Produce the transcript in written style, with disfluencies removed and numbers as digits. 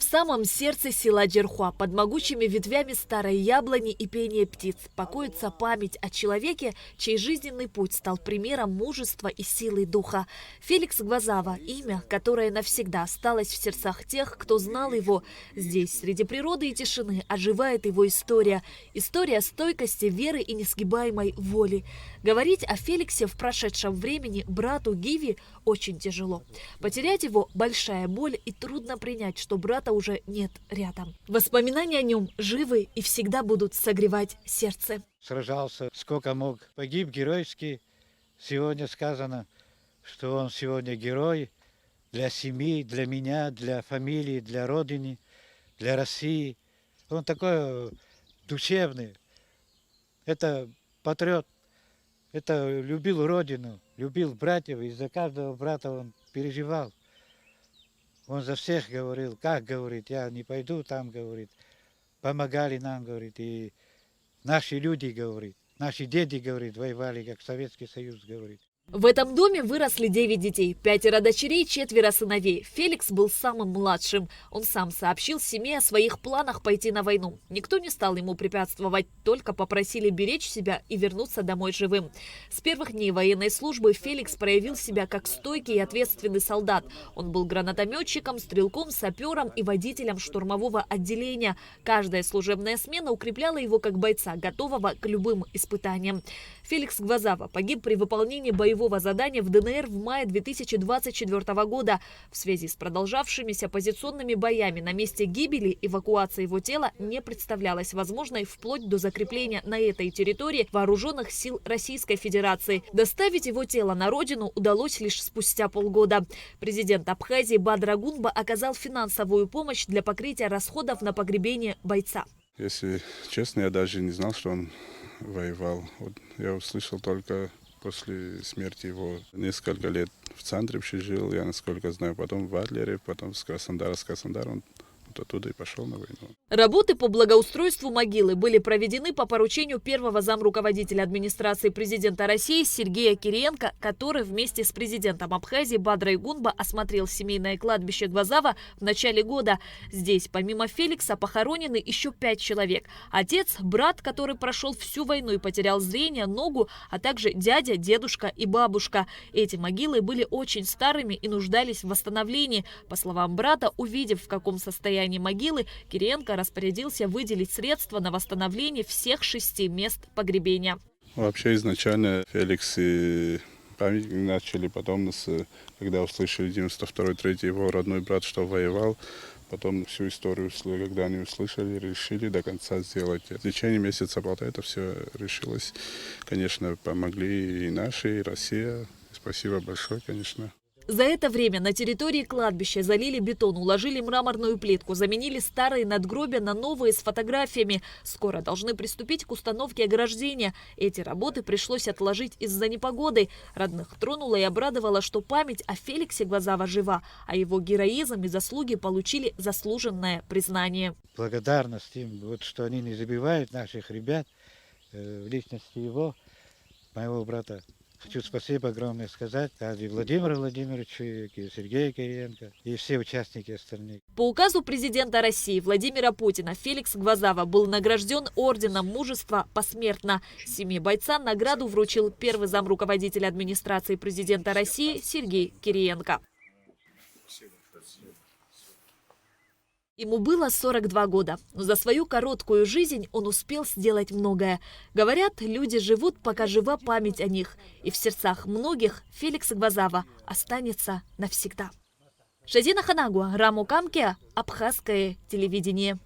самом сердце села Джерхуа, под могучими ветвями старой яблони и пения птиц, покоится память о человеке, чей жизненный путь стал примером мужества и силы духа. Феликс Гвозава – имя, которое навсегда осталось в сердцах тех, кто знал его. Здесь, среди природы и тишины, оживает его история. История стойкости, веры и несгибаемой воли. Говорить о Феликсе в прошедшем времени брату Гиви очень тяжело. Потерять его – большая боль, и трудно принять, что брата уже нет рядом. Воспоминания о нем живы и всегда будут согревать сердце. Сражался сколько мог, погиб геройски. Сегодня сказано, что он сегодня герой для семьи, для меня, для фамилии, для родины, для России. Он такой душевный. Это патриот. Это любил родину, любил братьев, и за каждого брата он переживал. Он за всех говорил, как говорит, я не пойду там, говорит. Помогали нам, говорит, и наши люди, говорит, наши деды, говорит, воевали, как Советский Союз, говорит. В этом доме выросли 9 детей, 5 дочерей, 4 сыновей. Феликс был самым младшим. Он сам сообщил семье о своих планах пойти на войну. Никто не стал ему препятствовать, только попросили беречь себя и вернуться домой живым. С первых дней военной службы Феликс проявил себя как стойкий и ответственный солдат. Он был гранатометчиком, стрелком, сапером и водителем штурмового отделения. Каждая служебная смена укрепляла его как бойца, готового к любым испытаниям. Феликс Гвозава погиб при выполнении боевого задания в ДНР в мае 2024 года. В связи с продолжавшимися позиционными боями на месте гибели эвакуация его тела не представлялась возможной вплоть до закрепления на этой территории вооруженных сил Российской Федерации. Доставить его тело на родину удалось лишь спустя полгода. Президент Абхазии Бадра Гунба оказал финансовую помощь для покрытия расходов на погребение бойца. Если честно, я даже не знал, что он воевал. Вот я услышал только после смерти его. Несколько лет в центре жил, я насколько знаю, потом в Адлере, потом с Краснодара. Он оттуда и пошел на войну. Работы по благоустройству могилы были проведены по поручению первого замруководителя администрации президента России Сергея Кириенко, который вместе с президентом Абхазии Бадрой Гунба осмотрел семейное кладбище Гвозава в начале года. Здесь, помимо Феликса, похоронены еще 5 человек. Отец, брат, который прошел всю войну и потерял зрение, ногу, а также дядя, дедушка и бабушка. Эти могилы были очень старыми и нуждались в восстановлении. По словам брата, увидев, в каком состоянии могилы, Кириенко распорядился выделить средства на восстановление всех 6 мест погребения. Вообще изначально Феликс и памятник начали, потом, когда услышали 92-3 его родной брат, что воевал, потом всю историю, когда они услышали, решили до конца сделать. В течение месяца-полтора это все решилось. Конечно, помогли и наши, и Россия. Спасибо большое, конечно. За это время на территории кладбища залили бетон, уложили мраморную плитку, заменили старые надгробия на новые с фотографиями. Скоро должны приступить к установке ограждения. Эти работы пришлось отложить из-за непогоды. Родных тронуло и обрадовало, что память о Феликсе Гвозава жива, а его героизм и заслуги получили заслуженное признание. Благодарность им, вот, что они не забивают наших ребят, в личности его, моего брата. Хочу спасибо огромное сказать Владимиру Владимировичу, и Сергею Кириенко и все участники остальных. По указу президента России Владимира Путина Феликс Гвозава был награжден орденом мужества посмертно. Семье бойца награду вручил первый замруководитель администрации президента России Сергей Кириенко. Ему было 42 года, но за свою короткую жизнь он успел сделать многое. Говорят, люди живут, пока жива память о них. И в сердцах многих Феликс Гвозава останется навсегда. Шазина Ханагуа, Раму Камкеа, Абхазское телевидение.